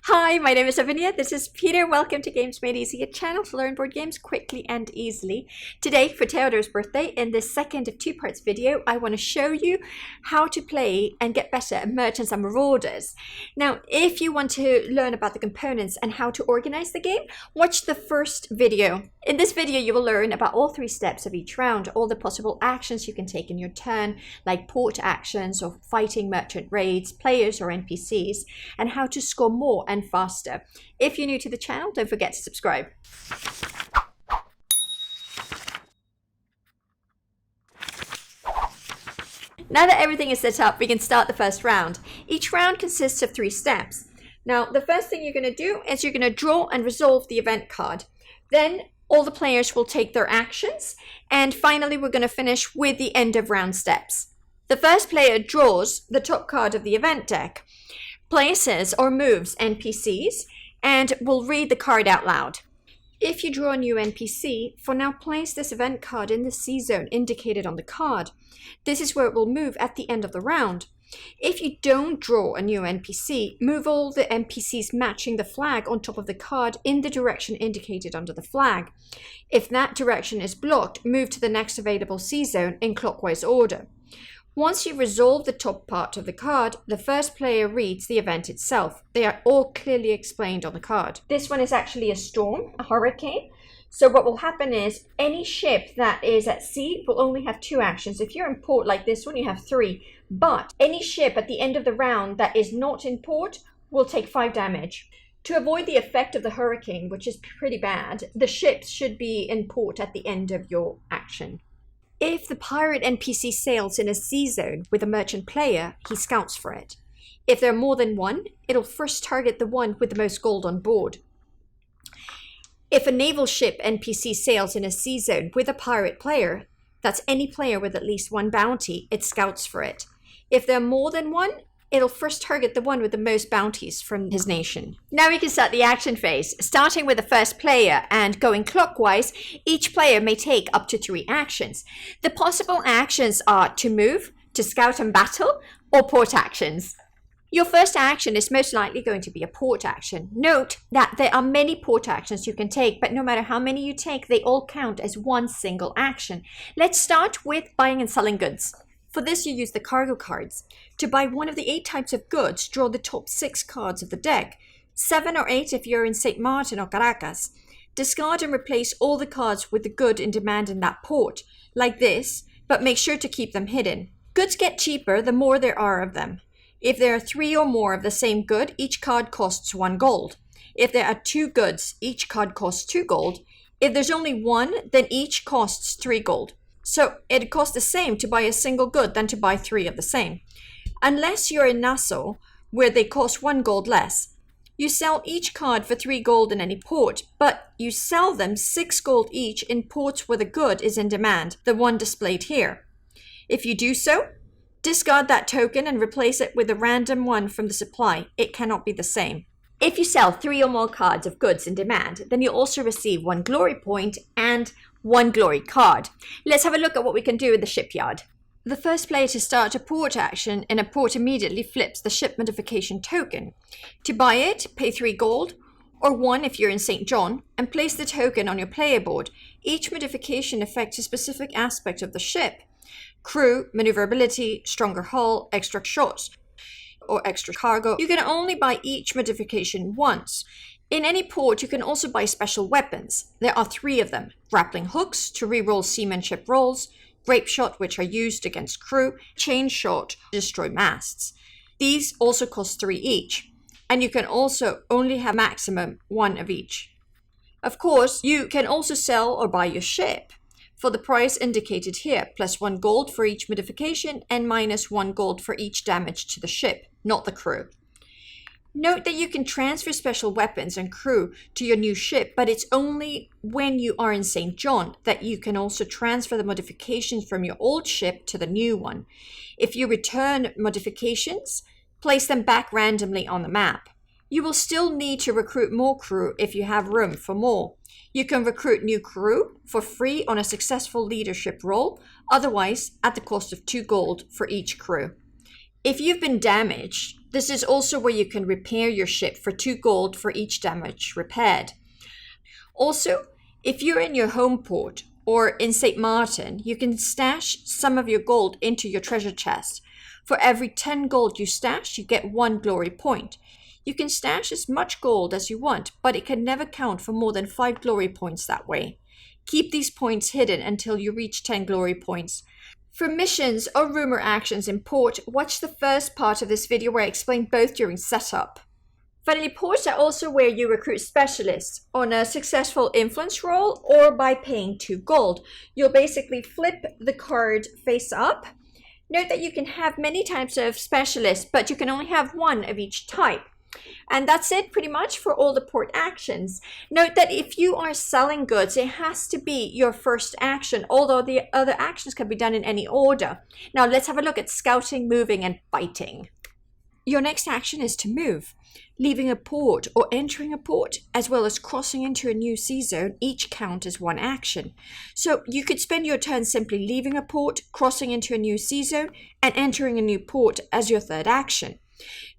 Hi, my name is Lavinia. This is Peter. Welcome to Games Made Easy, a channel to learn board games quickly and easily. Today, for Theodore's birthday, in this second of two parts video, I want to show you how to play and get better at Merchants and Marauders. Now, if you want to learn about the components and how to organize the game, watch the first video. In this video, you will learn about all three steps of each round, all the possible actions you can take in your turn, like port actions or fighting merchant raids, players or NPCs, and how to score more and faster. If you're new to the channel, don't forget to subscribe. Now that everything is set up, we can start the first round. Each round consists of 3 steps. Now, the first thing you're going to do is you're going to draw and resolve the event card. Then all the players will take their actions, and finally we're going to finish with the end of round steps. The first player draws the top card of the event deck, places or moves NPCs, and will read the card out loud. If you draw a new NPC, for now place this event card in the C zone indicated on the card. This is where it will move at the end of the round. If you don't draw a new NPC, move all the NPCs matching the flag on top of the card in the direction indicated under the flag. If that direction is blocked, move to the next available C zone in clockwise order. Once you resolve the top part of the card, the first player reads the event itself. They are all clearly explained on the card. This one is actually a storm, a hurricane. So what will happen is any ship that is at sea will only have 2 actions. If you're in port like this one, you have 3. But any ship at the end of the round that is not in port will take 5 damage. To avoid the effect of the hurricane, which is pretty bad, the ships should be in port at the end of your action. If the pirate NPC sails in a sea zone with a merchant player, he scouts for it. If there are more than one, it'll first target the one with the most gold on board. If a naval ship NPC sails in a sea zone with a pirate player, that's any player with at least 1 bounty, it scouts for it. If there are more than one, it'll first target the one with the most bounties from his nation. Now we can start the action phase. Starting with the first player and going clockwise, each player may take up to 3 actions. The possible actions are to move, to scout and battle, or port actions. Your first action is most likely going to be a port action. Note that there are many port actions you can take, but no matter how many you take, they all count as one single action. Let's start with buying and selling goods. For this, you use the cargo cards. To buy one of the 8 types of goods, draw the top 6 cards of the deck. 7 or 8 if you're in St. Martin or Caracas. Discard and replace all the cards with the good in demand in that port, like this, but make sure to keep them hidden. Goods get cheaper the more there are of them. If there are 3 or more of the same good, each card costs 1 gold. If there are 2 goods, each card costs 2 gold. If there's only 1, then each costs 3 gold. So it costs the same to buy a single good than to buy 3 of the same. Unless you're in Nassau, where they cost 1 gold less. You sell each card for 3 gold in any port, but you sell them 6 gold each in ports where the good is in demand, the one displayed here. If you do so, discard that token and replace it with a random one from the supply. It cannot be the same. If you sell 3 or more cards of goods in demand, then you'll also receive 1 glory point and 1 glory card. Let's have a look at what we can do in the shipyard. The first player to start a port action in a port immediately flips the ship modification token. To buy it, pay 3 gold, or 1 if you're in St. John, and place the token on your player board. Each modification affects a specific aspect of the ship. Crew, maneuverability, stronger hull, extra shots, or extra cargo. You can only buy each modification once. In any port, you can also buy special weapons. There are 3 of them. Grappling hooks to reroll seamanship rolls, grape shot which are used against crew, chain shot to destroy masts. These also cost 3 each, and you can also only have maximum 1 of each. Of course, you can also sell or buy your ship for the price indicated here, plus 1 gold for each modification and minus 1 gold for each damage to the ship, not the crew. Note that you can transfer special weapons and crew to your new ship, but it's only when you are in St. John that you can also transfer the modifications from your old ship to the new one. If you return modifications, place them back randomly on the map. You will still need to recruit more crew if you have room for more. You can recruit new crew for free on a successful leadership roll, otherwise at the cost of 2 gold for each crew. If you've been damaged, This is also where you can repair your ship for 2 gold for each damage repaired. Also, if you're in your home port or in St. Martin, you can stash some of your gold into your treasure chest. For every 10 gold you stash, you get 1 glory point. You can stash as much gold as you want, but it can never count for more than 5 glory points that way. Keep these points hidden until you reach 10 glory points. For missions or rumor actions in port, watch the first part of this video where I explain both during setup. Finally, ports are also where you recruit specialists on a successful influence roll or by paying 2 gold. You'll basically flip the card face up. Note that you can have many types of specialists, but you can only have 1 of each type. And that's it pretty much for all the port actions. Note that if you are selling goods, it has to be your first action, although the other actions can be done in any order. Now let's have a look at scouting, moving, and fighting. Your next action is to move. Leaving a port or entering a port, as well as crossing into a new sea zone, each count as 1 action. So you could spend your turn simply leaving a port, crossing into a new sea zone, and entering a new port as your 3rd action.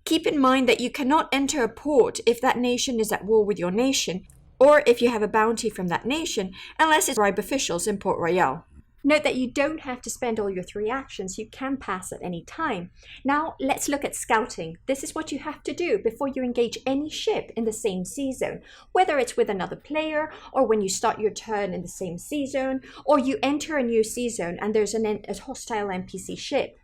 Keep in mind that you cannot enter a port if that nation is at war with your nation, or if you have a bounty from that nation, unless it's bribe officials in Port Royal. Note that you don't have to spend all your 3 actions, you can pass at any time. Now let's look at scouting. This is what you have to do before you engage any ship in the same sea zone, whether it's with another player, or when you start your turn in the same sea zone, or you enter a new sea zone and there's a hostile NPC ship.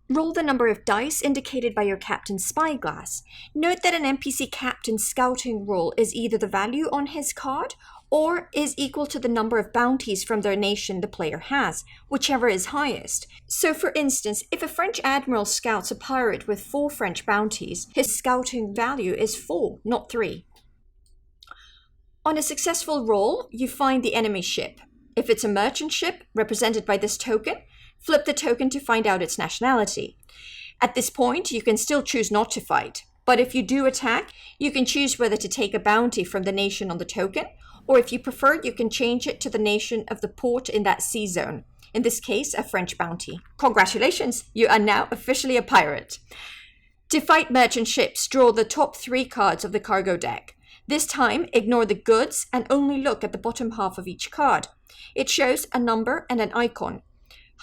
Roll the number of dice indicated by your captain's spyglass. Note that an NPC captain's scouting roll is either the value on his card or is equal to the number of bounties from their nation the player has, whichever is highest. So for instance, if a French admiral scouts a pirate with 4 French bounties, his scouting value is 4, not 3. On a successful roll, you find the enemy ship. If it's a merchant ship, represented by this token, flip the token to find out its nationality. At this point, you can still choose not to fight, but if you do attack, you can choose whether to take a bounty from the nation on the token, or if you prefer, you can change it to the nation of the port in that sea zone. In this case, a French bounty. Congratulations, you are now officially a pirate. To fight merchant ships, draw the top 3 cards of the cargo deck. This time, ignore the goods and only look at the bottom half of each card. It shows a number and an icon.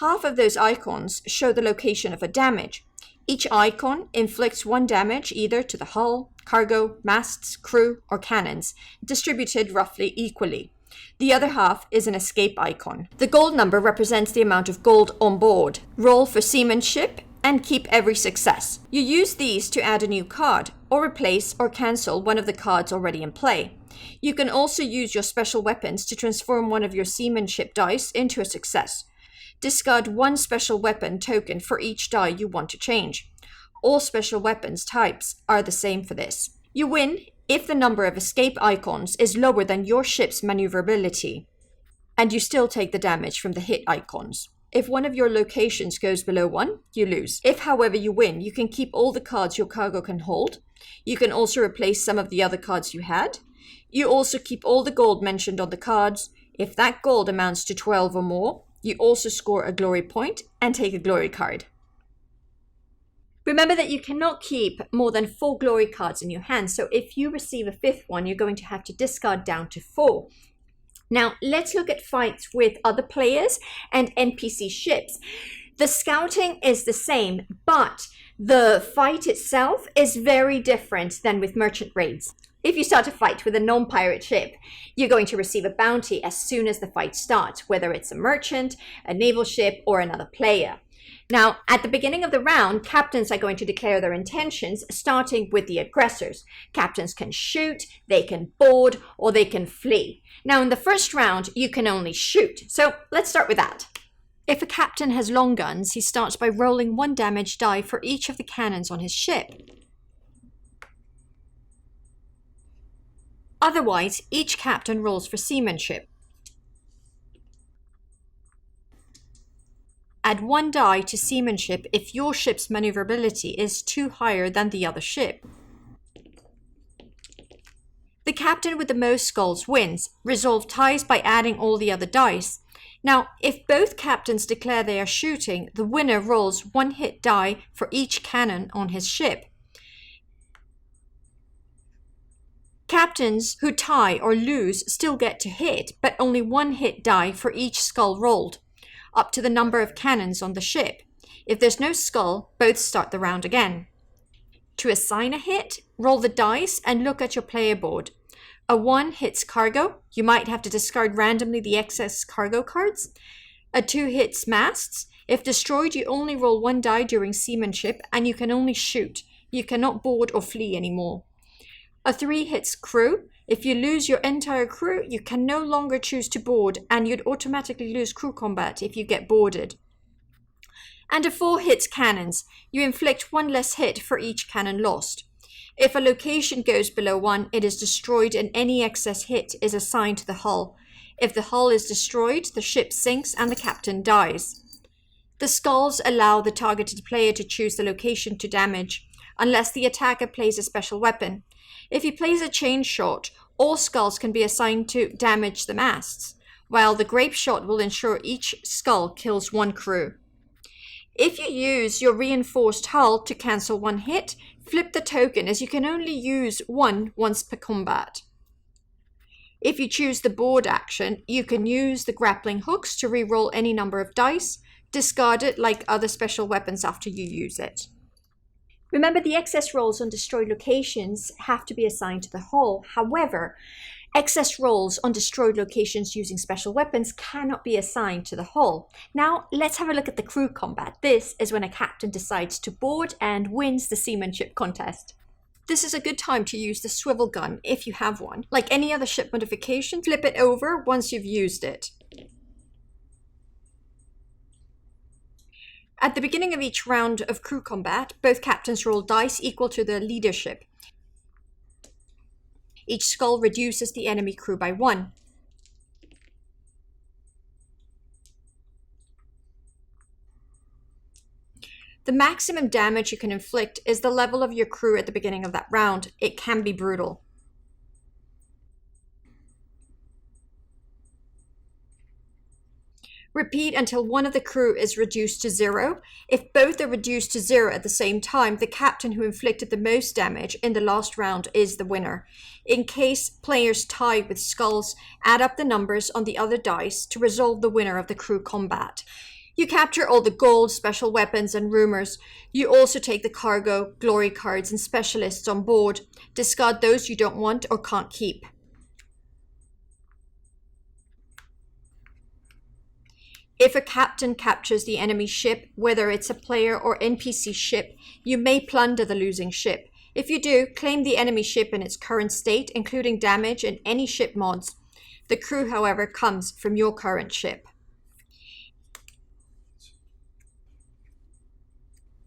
Half of those icons show the location of a damage. Each icon inflicts 1 damage either to the hull, cargo, masts, crew, or cannons, distributed roughly equally. The other half is an escape icon. The gold number represents the amount of gold on board. Roll for seamanship and keep every success. You use these to add a new card, or replace or cancel one of the cards already in play. You can also use your special weapons to transform one of your seamanship dice into a success. Discard 1 special weapon token for each die you want to change. All special weapons types are the same for this. You win if the number of escape icons is lower than your ship's maneuverability, and you still take the damage from the hit icons. If one of your locations goes below 1, you lose. If, however, you win, you can keep all the cards your cargo can hold. You can also replace some of the other cards you had. You also keep all the gold mentioned on the cards. If that gold amounts to 12 or more, you also score a glory point and take a glory card. Remember that you cannot keep more than 4 glory cards in your hand, so if you receive a 5th one, you're going to have to discard down to 4. Now, let's look at fights with other players and NPC ships. The scouting is the same, but the fight itself is very different than with merchant raids. If you start a fight with a non-pirate ship, you're going to receive a bounty as soon as the fight starts, whether it's a merchant, a naval ship, or another player. Now, at the beginning of the round, captains are going to declare their intentions, starting with the aggressors. Captains can shoot, they can board, or they can flee. Now, in the first round, you can only shoot. So let's start with that. If a captain has long guns, he starts by rolling 1 damage die for each of the cannons on his ship. Otherwise, each captain rolls for seamanship. Add 1 die to seamanship if your ship's maneuverability is 2 higher than the other ship. The captain with the most skulls wins. Resolve ties by adding all the other dice. Now, if both captains declare they are shooting, the winner rolls 1 hit die for each cannon on his ship. Captains who tie or lose still get to hit, but only one hit die for each skull rolled, up to the number of cannons on the ship. If there's no skull, both start the round again. To assign a hit, roll the dice and look at your player board. A 1 hits cargo. You might have to discard randomly the excess cargo cards. A 2 hits masts. If destroyed, you only roll 1 die during seamanship and you can only shoot. You cannot board or flee anymore. A 3 hits crew. If you lose your entire crew, you can no longer choose to board and you'd automatically lose crew combat if you get boarded. And a 4 hits cannons. You inflict 1 less hit for each cannon lost. If a location goes below 1, it is destroyed and any excess hit is assigned to the hull. If the hull is destroyed, the ship sinks and the captain dies. The skulls allow the targeted player to choose the location to damage, unless the attacker plays a special weapon. If he plays a chain shot, all skulls can be assigned to damage the masts, while the grape shot will ensure each skull kills 1 crew. If you use your reinforced hull to cancel 1 hit, flip the token as you can only use 1 once per combat. If you choose the board action, you can use the grappling hooks to re-roll any number of dice, discard it like other special weapons after you use it. Remember, the excess rolls on destroyed locations have to be assigned to the hull. However, excess rolls on destroyed locations using special weapons cannot be assigned to the hull. Now, let's have a look at the crew combat. This is when a captain decides to board and wins the seamanship contest. This is a good time to use the swivel gun if you have one. Like any other ship modification, flip it over once you've used it. At the beginning of each round of crew combat, both captains roll dice equal to their leadership. Each skull reduces the enemy crew by 1. The maximum damage you can inflict is the level of your crew at the beginning of that round. It can be brutal. Repeat until one of the crew is reduced to 0. If both are reduced to 0 at the same time, the captain who inflicted the most damage in the last round is the winner. In case players tie with skulls, add up the numbers on the other dice to resolve the winner of the crew combat. You capture all the gold, special weapons, and rumors. You also take the cargo, glory cards, and specialists on board. Discard those you don't want or can't keep. If a captain captures the enemy ship, whether it's a player or NPC ship, you may plunder the losing ship. If you do, claim the enemy ship in its current state, including damage and any ship mods. The crew, however, comes from your current ship.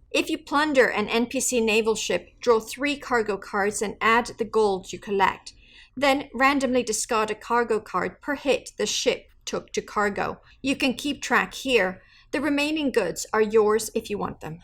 If you plunder an NPC naval ship, draw 3 cargo cards and add the gold you collect. Then randomly discard a cargo card per hit the ship took to cargo. You can keep track here. The remaining goods are yours if you want them.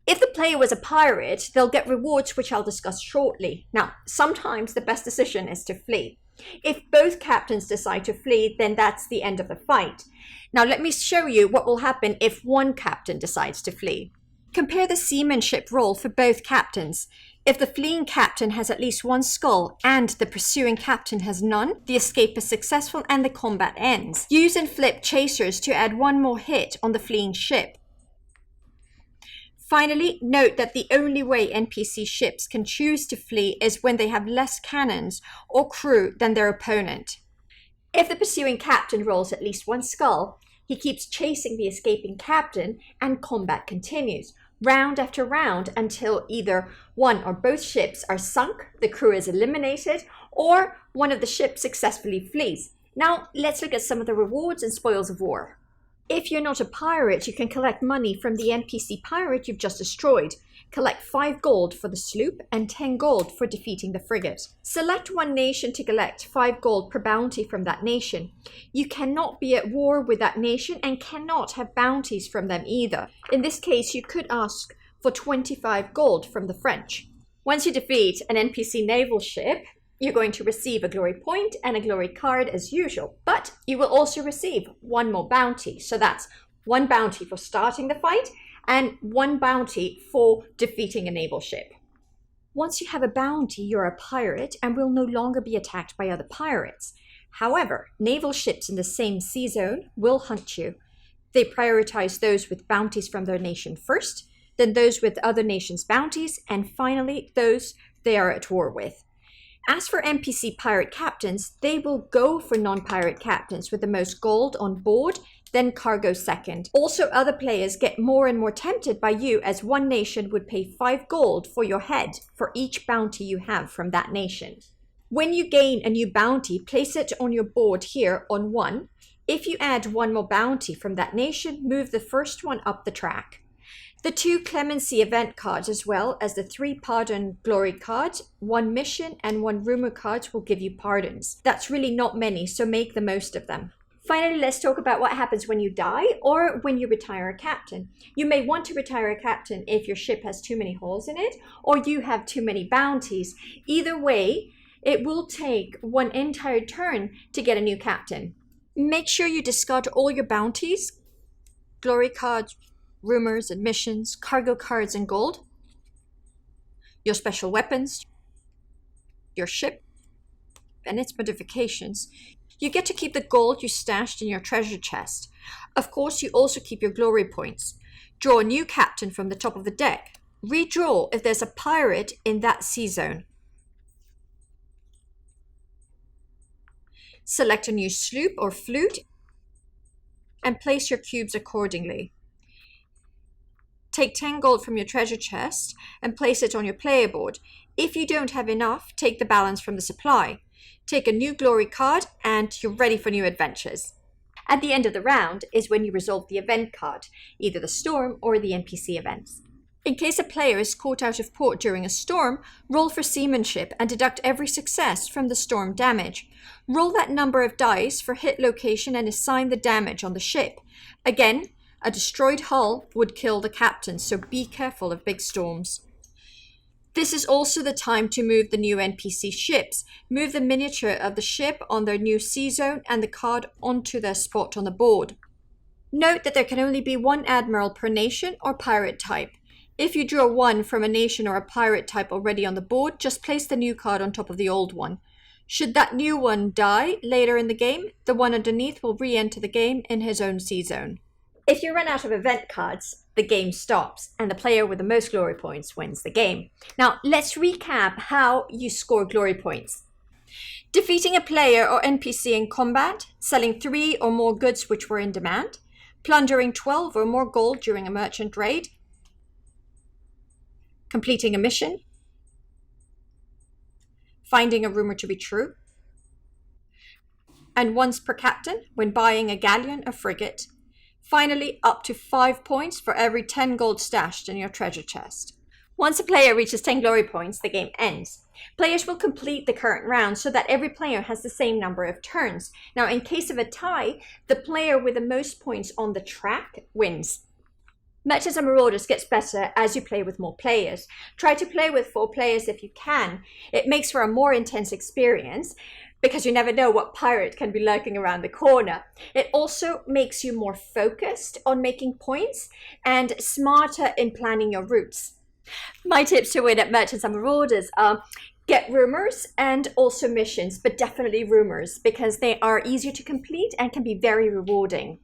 If the player was a pirate, they'll get rewards which I'll discuss shortly. Now, sometimes the best decision is to flee. If both captains decide to flee, then that's the end of the fight. Now, let me show you what will happen if one captain decides to flee. Compare the seamanship roll for both captains. If the fleeing captain has at least 1 skull and the pursuing captain has none, the escape is successful and the combat ends. Use and flip chasers to add 1 more hit on the fleeing ship. Finally, note that the only way NPC ships can choose to flee is when they have less cannons or crew than their opponent. If the pursuing captain rolls at least 1 skull, he keeps chasing the escaping captain and combat continues, round after round, until either one or both ships are sunk, the crew is eliminated, or one of the ships successfully flees. Now, let's look at some of the rewards and spoils of war. If you're not a pirate, you can collect money from the NPC pirate you've just destroyed. Collect 5 gold for the sloop and 10 gold for defeating the frigate. Select one nation to collect 5 gold per bounty from that nation. You cannot be at war with that nation and cannot have bounties from them either. In this case, you could ask for 25 gold from the French. Once you defeat an NPC naval ship, you're going to receive a glory point and a glory card as usual, but you will also receive 1 more bounty. So that's 1 bounty for starting the fight and 1 bounty for defeating a naval ship. Once you have a bounty, you're a pirate and will no longer be attacked by other pirates. However, naval ships in the same sea zone will hunt you. They prioritize those with bounties from their nation first, then those with other nations' bounties, and finally those they are at war with. As for NPC pirate captains, they will go for non-pirate captains with the most gold on board, then cargo second. Also, other players get more and more tempted by you, as one nation would pay 5 gold for your head for each bounty you have from that nation. When you gain a new bounty, place it on your board here on 1. If you add 1 more bounty from that nation, move the first one up the track. The 2 clemency event cards, as well as the 3 pardon glory cards, 1 mission and 1 rumor cards will give you pardons. That's really not many, so make the most of them. Finally, let's talk about what happens when you die or when you retire a captain. You may want to retire a captain if your ship has too many holes in it or you have too many bounties. Either way, it will take 1 entire turn to get a new captain. Make sure you discard all your bounties, glory cards, rumors, admissions, cargo cards, and gold, your special weapons, your ship, and its modifications. You get to keep the gold you stashed in your treasure chest. Of course, you also keep your glory points. Draw a new captain from the top of the deck. Redraw if there's a pirate in that sea zone. Select a new sloop or flute and place your cubes accordingly. Take 10 gold from your treasure chest and place it on your player board. If you don't have enough, take the balance from the supply. Take a new glory card and you're ready for new adventures. At the end of the round is when you resolve the event card, either the storm or the NPC events. In case a player is caught out of port during a storm, roll for seamanship and deduct every success from the storm damage. Roll that number of dice for hit location and assign the damage on the ship. Again, a destroyed hull would kill the captain, so be careful of big storms. This is also the time to move the new NPC ships. Move the miniature of the ship on their new sea zone and the card onto their spot on the board. Note that there can only be 1 admiral per nation or pirate type. If you draw 1 from a nation or a pirate type already on the board, just place the new card on top of the old one. Should that new one die later in the game, the one underneath will re-enter the game in his own sea zone. If you run out of event cards, the game stops and the player with the most glory points wins the game. Now, let's recap how you score glory points. Defeating a player or NPC in combat, selling 3 or more goods which were in demand, plundering 12 or more gold during a merchant raid, completing a mission, finding a rumor to be true, and once per captain when buying a galleon or frigate. Finally, up to 5 points for every 10 gold stashed in your treasure chest. Once a player reaches 10 glory points, the game ends. Players will complete the current round so that every player has the same number of turns. Now, in case of a tie, the player with the most points on the track wins. Merchants and Marauders gets better as you play with more players. Try to play with 4 players if you can. It makes for a more intense experience, because you never know what pirate can be lurking around the corner. It also makes you more focused on making points and smarter in planning your routes. My tips to win at Merchants and Marauders are get rumors and also missions, but definitely rumors because they are easier to complete and can be very rewarding.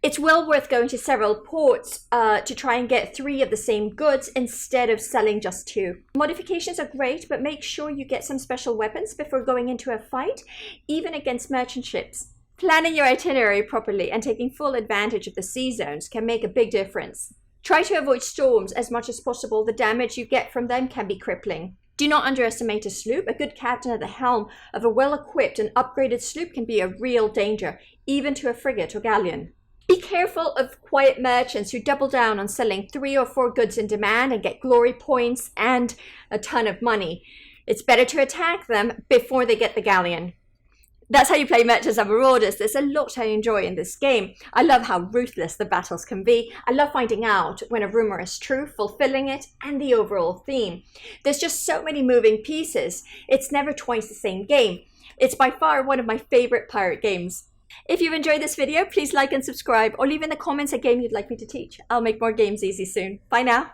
It's well worth going to several ports to try and get 3 of the same goods instead of selling just 2. Modifications are great, but make sure you get some special weapons before going into a fight, even against merchant ships. Planning your itinerary properly and taking full advantage of the sea zones can make a big difference. Try to avoid storms as much as possible. The damage you get from them can be crippling. Do not underestimate a sloop. A good captain at the helm of a well-equipped and upgraded sloop can be a real danger, even to a frigate or galleon. Be careful of quiet merchants who double down on selling 3 or 4 goods in demand and get glory points and a ton of money. It's better to attack them before they get the galleon. That's how you play Merchants and Marauders. There's a lot I enjoy in this game. I love how ruthless the battles can be. I love finding out when a rumor is true, fulfilling it, and the overall theme. There's just so many moving pieces. It's never twice the same game. It's by far one of my favorite pirate games. If you've enjoyed this video, please like and subscribe or leave in the comments a game you'd like me to teach. I'll make more games easy soon. Bye now.